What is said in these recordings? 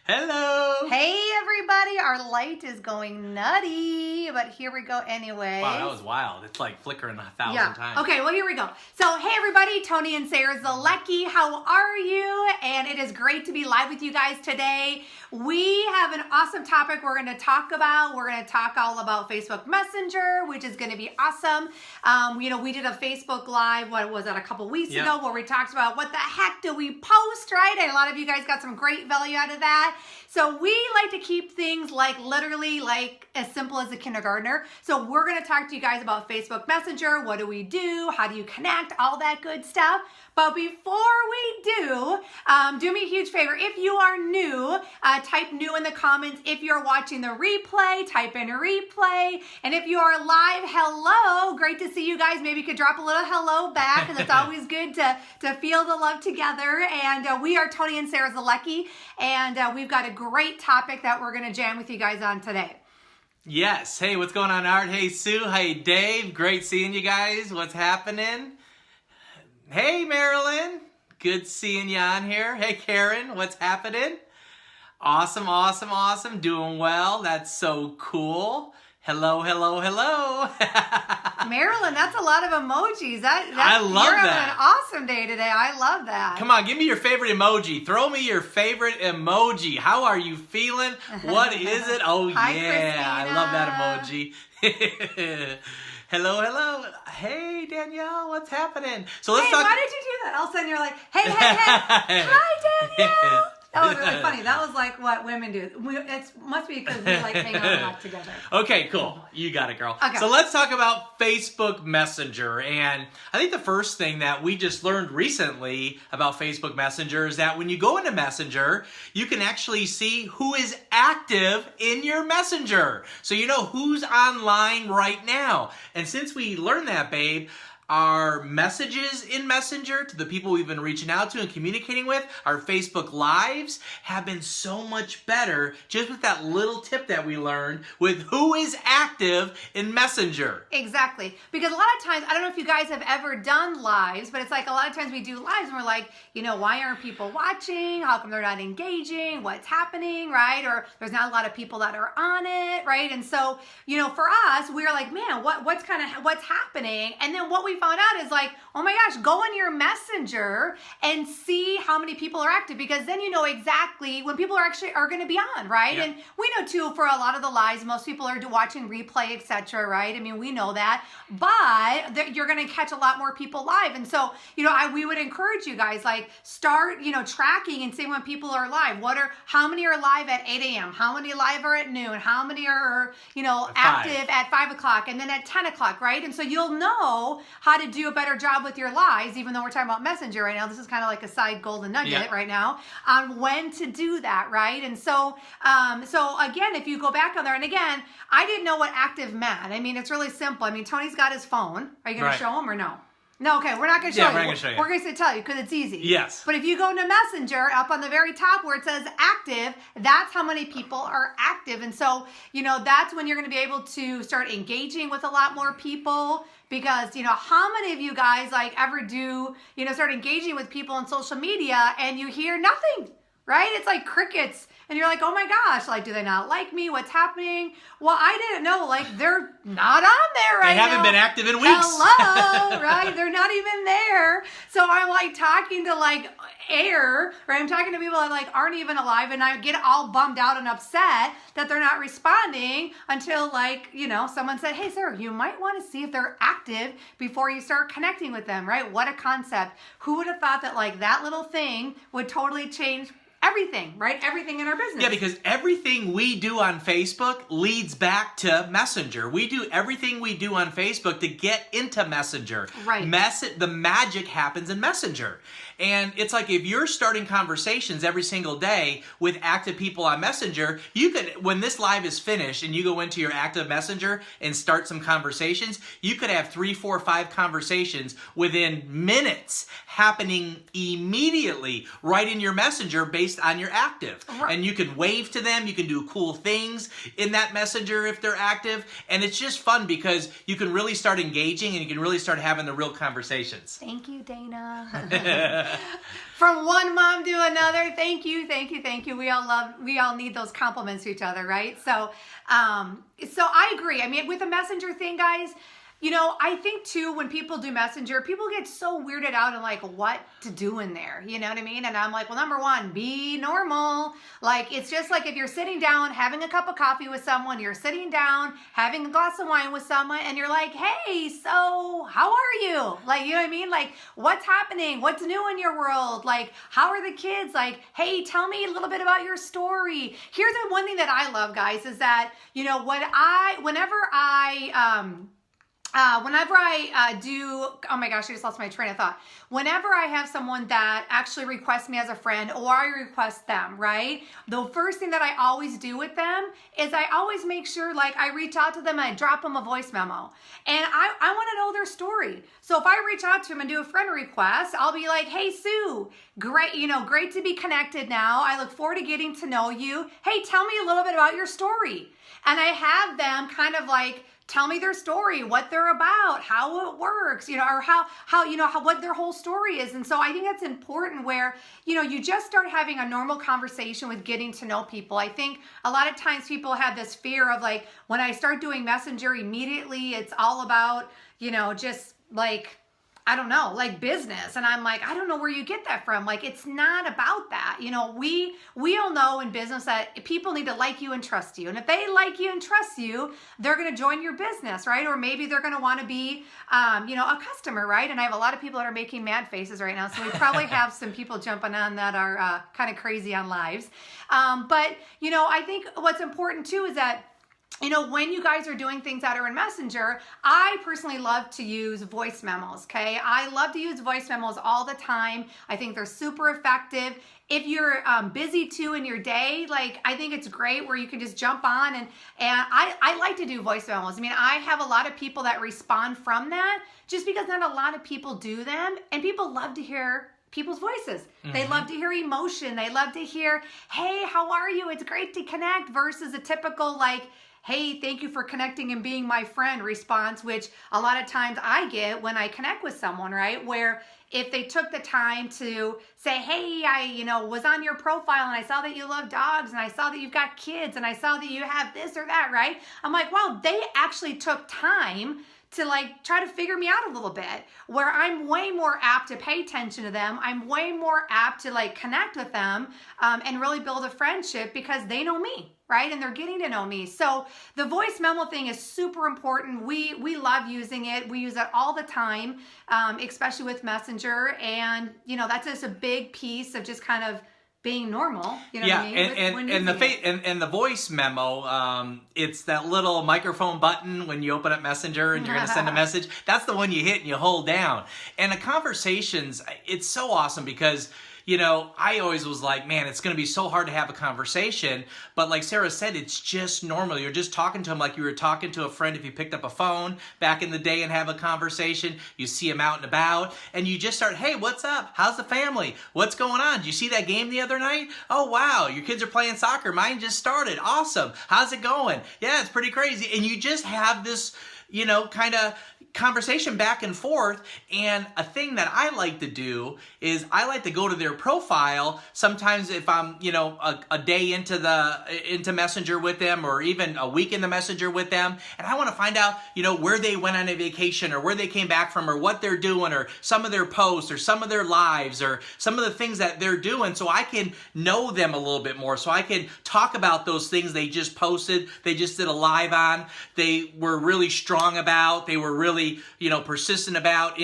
Hello. Hey everybody, our light is going nutty, but here we go anyway. Wow, that was wild. It's like flickering 1,000 times. Okay, well here we go. So hey everybody, Tony and Sarah Zalecki, how are you? And it is great to be live with you guys today. We have an awesome topic we're going to talk about. We're going to talk all about Facebook Messenger, which is going to be awesome. We did a Facebook Live, what was that, a couple weeks ago, where we talked about what the heck do we post, right? And a lot of you guys got some great value out of that. So we like to keep things literally as simple as a kindergartner. So we're going to talk to you guys about Facebook Messenger. What do we do? How do you connect? All that good stuff. But before we do me a huge favor. If you are new, type new in the comments. If you're watching the replay, type in replay. And if you are live, hello. Great to see you guys. Maybe you could drop a little hello back, and it's always good to feel the love together. And we are Tony and Sarah Zalecki, and we've got a great topic that we're going to jam with you guys on today. Yes. Hey, what's going on, Art? Hey, Sue. Hey, Dave. Great seeing you guys. What's happening? Hey, Marilyn. Good seeing you on here. Hey, Karen. What's happening? Awesome, awesome, awesome. Doing well. That's so cool. Hello, hello, hello. Marilyn, that's a lot of emojis. I love you're that. having an awesome day today. I love that. Come on, give me your favorite emoji. Throw me your favorite emoji. How are you feeling? What is it? Oh, Hi, yeah. Christina. I love that emoji. Hello, hello. Hey, Danielle, what's happening? So let's talk. Why did you do that? All of a sudden you're like, hey, hi, Danielle. That was really funny. That was like what women do. It must be because we hang out a lot together. Okay, cool. You got it, girl. Okay. So let's talk about Facebook Messenger. And I think the first thing that we just learned recently about Facebook Messenger is that when you go into Messenger, you can actually see who is active in your Messenger. So you know who's online right now. And since we learned that, babe, our messages in Messenger to the people we've been reaching out to and communicating with, our Facebook Lives, have been so much better just with that little tip that we learned with who is active in Messenger. Exactly. Because a lot of times, I don't know if you guys have ever done lives, but it's like a lot of times we do lives and we're like, why aren't people watching? How come they're not engaging? What's happening, right? Or there's not a lot of people that are on it, right? And so, for us, we're like, man, what's happening? And then what we found out is like, oh my gosh, go in your Messenger and see how many people are active, because then you know exactly when people are going to be on, right? Yep. And we know too, for a lot of the lives, most people are watching replay, etc., right? I mean, we know that, but you're going to catch a lot more people live. And so, we would encourage you guys, start, tracking and seeing when people are live. How many are live at 8 a.m.? How many live are at noon? How many are, active at 5 o'clock and then at 10 o'clock, right? And so you'll know how to do a better job with your lives, even though we're talking about Messenger right now. This is kind of like a side golden nugget right now on when to do that, right? And so, again, if you go back on there, and again, I didn't know what active meant. I mean, it's really simple. I mean, Tony's got his phone. Are you going to show him or no? No, okay, we're not going to show you. We're going to show you. We're going to tell you because it's easy. Yes. But if you go into Messenger, up on the very top where it says active, that's how many people are active. And so, that's when you're going to be able to start engaging with a lot more people. Because, how many of you guys ever do, start engaging with people on social media and you hear nothing, right? It's like crickets. And you're like, oh my gosh, do they not like me? What's happening? Well, I didn't know, they're not on there right now. They haven't been active in weeks. Hello, right? They're not even there. So I'm talking to air, right? I'm talking to people that aren't even alive, and I get all bummed out and upset that they're not responding until someone said, hey, Sarah, you might want to see if they're active before you start connecting with them, right? What a concept. Who would have thought that that little thing would totally change everything, right? Everything in our business. Yeah, because everything we do on Facebook leads back to Messenger. We do everything we do on Facebook to get into Messenger. Right. The magic happens in Messenger. And it's like if you're starting conversations every single day with active people on Messenger, you could, when this live is finished and you go into your active Messenger and start some conversations, you could have 3, 4, 5 conversations within minutes happening immediately right in your Messenger based based on your active. Right. And you can wave to them, you can do cool things in that messenger if they're active, and it's just fun because you can really start engaging and you can really start having the real conversations. Thank you, Dana. From one mom to another, thank you, thank you, thank you. We all need those compliments to each other, right? So I agree. I mean, with the messenger thing, guys, you know, I think too, when people do messenger, people get so weirded out and like what to do in there. You know what I mean? And I'm like, well, number one, be normal. Like, it's just like if you're sitting down, having a cup of coffee with someone, you're sitting down, having a glass of wine with someone, and you're like, hey, so how are you? Like, you know what I mean? Like, what's happening? What's new in your world? Like, how are the kids? Like, hey, tell me a little bit about your story. Here's the one thing that I love, guys, is that, you know, whenever I do, oh my gosh, I just lost my train of thought. Whenever I have someone that actually requests me as a friend or I request them, right? The first thing that I always do with them is I always make sure, like, I reach out to them and I drop them a voice memo. And I want to know their story. So if I reach out to them and do a friend request, I'll be like, hey, Sue, great to be connected now. I look forward to getting to know you. Hey, tell me a little bit about your story. And I have them kind of like, tell me their story, what they're about, how it works, you know, or what their whole story is. And so I think that's important where, you know, you just start having a normal conversation with getting to know people. I think a lot of times people have this fear of like, when I start doing messenger immediately, it's all about, you know, just like, I don't know, like business. And I'm like, I don't know where you get that from. Like, it's not about that. You know, we all know in business that people need to like you and trust you. And if they like you and trust you, they're going to join your business, right? Or maybe they're going to want to be, you know, a customer, right? And I have a lot of people that are making mad faces right now. So we probably have some people jumping on that are kind of crazy on lives. But, you know, I think what's important too is that, you know, when you guys are doing things that are in Messenger, I personally love to use voice memos, okay? I love to use voice memos all the time. I think they're super effective. If you're busy too in your day, like, I think it's great where you can just jump on and I like to do voice memos. I mean, I have a lot of people that respond from that just because not a lot of people do them, and people love to hear people's voices. Mm-hmm. They love to hear emotion. They love to hear, hey, how are you? It's great to connect, versus a typical like, hey, thank you for connecting and being my friend response, which a lot of times I get when I connect with someone, right? Where if they took the time to say, hey, I, you know, was on your profile and I saw that you love dogs and I saw that you've got kids and I saw that you have this or that, right? I'm like, wow, they actually took time to like try to figure me out a little bit, where I'm way more apt to pay attention to them. I'm way more apt to like connect with them and really build a friendship because they know me, right? And they're getting to know me. So the voice memo thing is super important. We love using it. We use it all the time, especially with Messenger. And, you know, that's just a big piece of just kind of being normal, you know what I mean? And the voice memo, it's that little microphone button when you open up Messenger and you're going to send a message. That's the one you hit and you hold down. And the conversations, it's so awesome because, you know, I always was like, man, it's going to be so hard to have a conversation. But like Sarah said, it's just normal. You're just talking to them like you were talking to a friend if you picked up a phone back in the day and have a conversation. You see them out and about and you just start, hey, what's up? How's the family? What's going on? Did you see that game the other night? Oh, wow. Your kids are playing soccer. Mine just started. Awesome. How's it going? Yeah, it's pretty crazy. And you just have this, you know, kind of conversation back and forth. And a thing that I like to do is I like to go to their profile. Sometimes if I'm, you know, a day into Messenger with them, or even a week in the Messenger with them, and I want to find out, you know, where they went on a vacation or where they came back from or what they're doing or some of their posts or some of their lives or some of the things that they're doing, so I can know them a little bit more, so I can talk about those things they just posted, they just did a live on, they were really strong about, they were really, you know, persistent about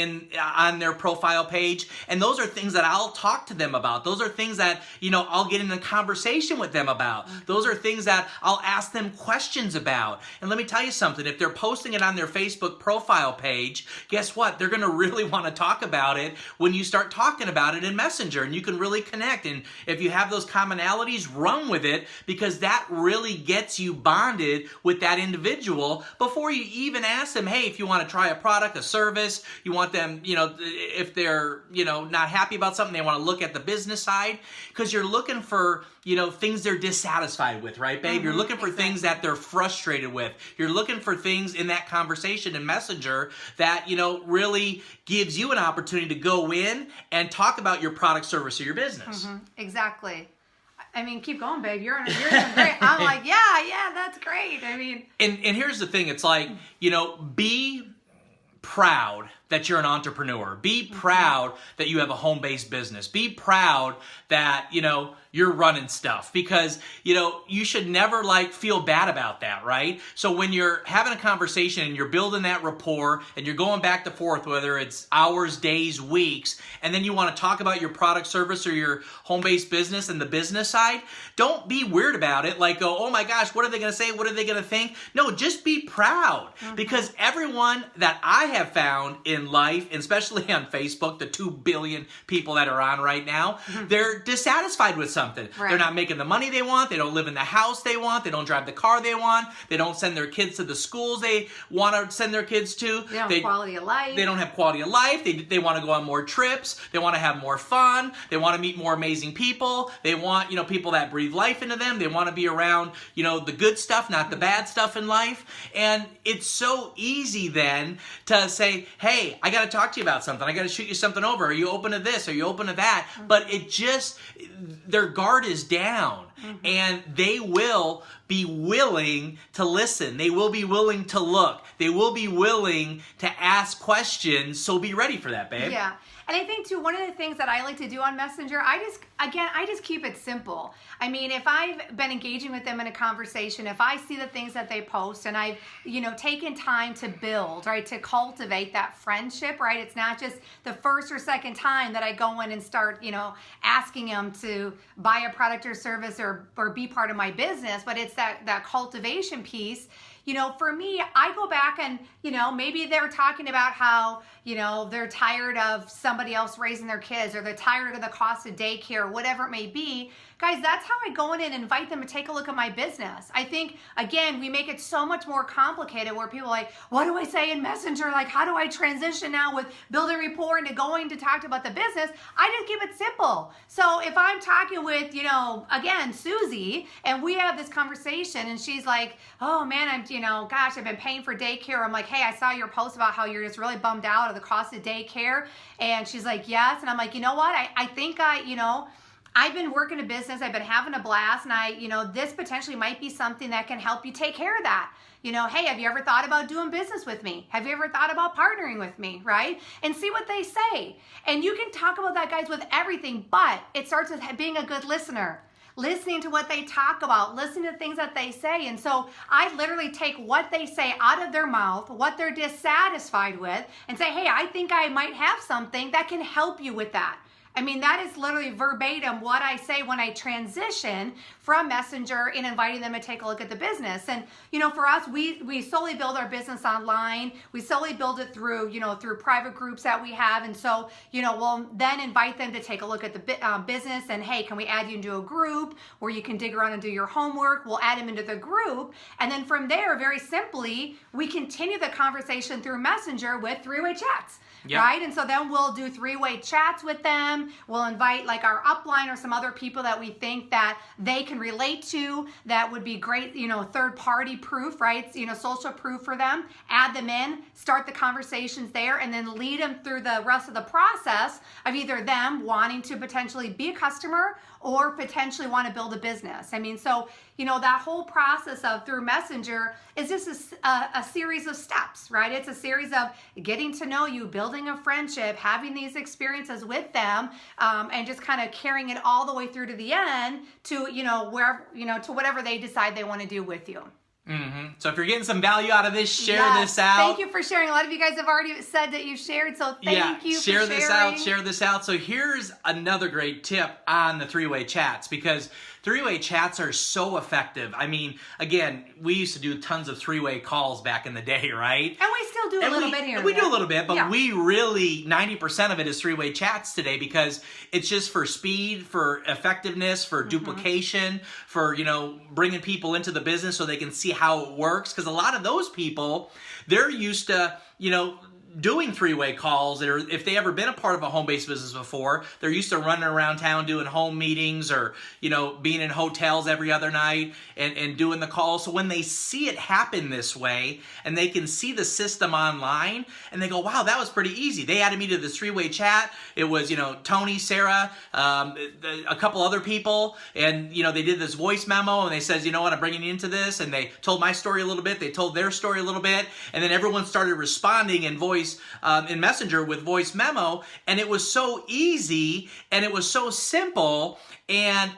on their profile page. And those are things that I'll talk to them about. Those are things that, you know, I'll get in a conversation with them about. Those are things that I'll ask them questions about. And let me tell you something, if they're posting it on their Facebook profile page, guess what? They're going to really want to talk about it when you start talking about it in Messenger, and you can really connect. And if you have those commonalities, run with it, because that really gets you bonded with that individual before you even even ask them, hey, if you want to try a product, a service, you want them, if they're, not happy about something, they want to look at the business side, because you're looking for, things they're dissatisfied with, right, babe? You're looking for things that they're frustrated with. You're looking for things in that conversation in Messenger that, really gives you an opportunity to go in and talk about your product, service, or your business. Exactly. I mean, keep going, babe. You're doing great. I'm like, yeah, that's great. I mean, and here's the thing. It's like, be proud that you're an entrepreneur. Be proud that you have a home-based business. Be proud that, you're running stuff, because, you should never feel bad about that, right? So when you're having a conversation and you're building that rapport and you're going back and forth, whether it's hours, days, weeks, and then you want to talk about your product, service, or your home-based business and the business side, don't be weird about it. Go, oh my gosh, what are they going to say? What are they going to think? No, just be proud, because everyone that I have found in life, and especially on Facebook, the 2 billion people that are on right now, they're dissatisfied with something. Right. They're not making the money they want. They don't live in the house they want. They don't drive the car they want. They don't send their kids to the schools they want to send their kids to. They don't have quality of life. They don't have quality of life. They want to go on more trips. They want to have more fun. They want to meet more amazing people. They want, people that breathe life into them. They want to be around, the good stuff, not the bad stuff in life. And it's so easy then to say, hey, I got to talk to you about something. I got to shoot you something over. Are you open to this? Are you open to that? But their guard is down, and they will be willing to listen. They will be willing to look. They will be willing to ask questions. So be ready for that, babe. Yeah. And I think too, one of the things that I like to do on Messenger, I just keep it simple. I mean, if I've been engaging with them in a conversation, if I see the things that they post and I've, taken time to build, right, to cultivate that friendship, right? It's not just the first or second time that I go in and start, asking them to buy a product or service or be part of my business, but it's that cultivation piece. For me, I go back and, maybe they're talking about how, they're tired of somebody else raising their kids, or they're tired of the cost of daycare, whatever it may be. Guys, that's how I go in and invite them to take a look at my business. I think, again, we make it so much more complicated where people are like, what do I say in Messenger? How do I transition now with building rapport into going to talk about the business? I just keep it simple. So if I'm talking with, again, Susie, and we have this conversation and she's like, oh man, I've been paying for daycare. I'm like, hey, I saw your post about how you're just really bummed out of the cost of daycare. And she's like, yes. And I'm like, you know what? I think I've been working a business. I've been having a blast, and this potentially might be something that can help you take care of that. Hey, have you ever thought about doing business with me? Have you ever thought about partnering with me, right? And see what they say. And you can talk about that, guys, with everything, but it starts with being a good listener. Listening to what they talk about, listening to things that they say. And so I literally take what they say out of their mouth, what they're dissatisfied with, and say, hey, I think I might have something that can help you with that. I mean, that is literally verbatim what I say when I transition from Messenger and inviting them to take a look at the business. And, for us, we solely build our business online. We solely build it through, through private groups that we have. And so, we'll then invite them to take a look at the business and, hey, can we add you into a group where you can dig around and do your homework? We'll add them into the group. And then from there, very simply, we continue the conversation through Messenger with three-way chats. Yep. Right? And so then we'll do three-way chats with them. We'll invite our upline or some other people that we think that they can relate to that would be great, third-party proof, right? Social proof for them. Add them in, start the conversations there, and then lead them through the rest of the process of either them wanting to potentially be a customer or potentially want to build a business. I mean, so, that whole process of through Messenger is just a series of steps, right? It's a series of getting to know you, building a friendship, having these experiences with them, and just kind of carrying it all the way through to the end to, wherever, to whatever they decide they want to do with you. So if you're getting some value out of this, share this out. Thank you for sharing. A lot of you guys have already said that you've shared, so thank you for sharing. Share this out. So here's another great tip on the three-way chats, because three-way chats are so effective. I mean, again, we used to do tons of three-way calls back in the day, right? And we still do a little bit here. We do a little bit, but we really, 90% of it is three-way chats today, because it's just for speed, for effectiveness, for duplication, for, bringing people into the business so they can see easy how it works, because a lot of those people, they're used to, doing three-way calls, or if they ever been a part of a home-based business before, they're used to running around town doing home meetings, or being in hotels every other night and doing the calls. So when they see it happen this way, and they can see the system online, and they go, wow, that was pretty easy. They added me to this three-way chat. It was Tony, Sarah, a couple other people, and they did this voice memo, and they says, you know what, I'm bringing you into this, and they told my story a little bit, they told their story a little bit, and then everyone started responding in voice in Messenger with voice memo, and it was so easy and it was so simple, and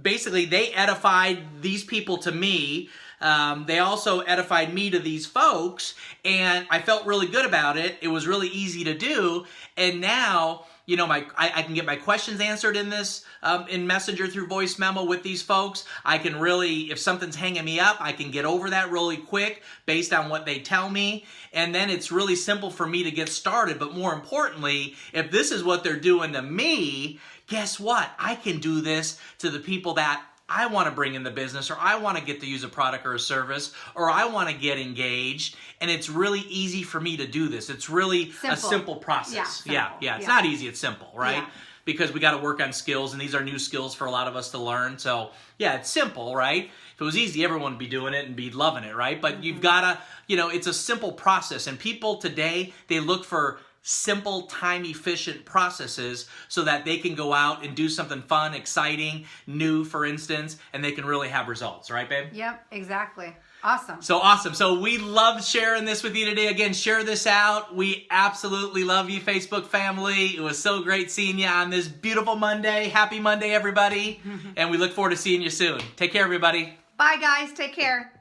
basically they edified these people to me. They also edified me to these folks, and I felt really good about it. It was really easy to do, and now I can get my questions answered in this in Messenger through voice memo with these folks. I can really, if something's hanging me up, I can get over that really quick based on what they tell me. And then it's really simple for me to get started. But more importantly, if this is what they're doing to me, guess what? I can do this to the people that I want to bring in the business, or I want to get to use a product or a service, or I want to get engaged. And it's really easy for me to do this. It's really a simple process. Yeah. It's not easy, it's simple, right? Yeah. Because we got to work on skills, and these are new skills for a lot of us to learn. So yeah, it's simple, right? If it was easy, everyone would be doing it and be loving it, right? But you've got to, it's a simple process. And people today, they look for simple, time-efficient processes so that they can go out and do something fun, exciting, new, for instance, and they can really have results, right, babe? Yep, exactly. Awesome. So awesome. So we loved sharing this with you today. Again, share this out. We absolutely love you, Facebook family. It was so great seeing you on this beautiful Monday. Happy Monday, everybody. And we look forward to seeing you soon. Take care, everybody. Bye, guys. Take care.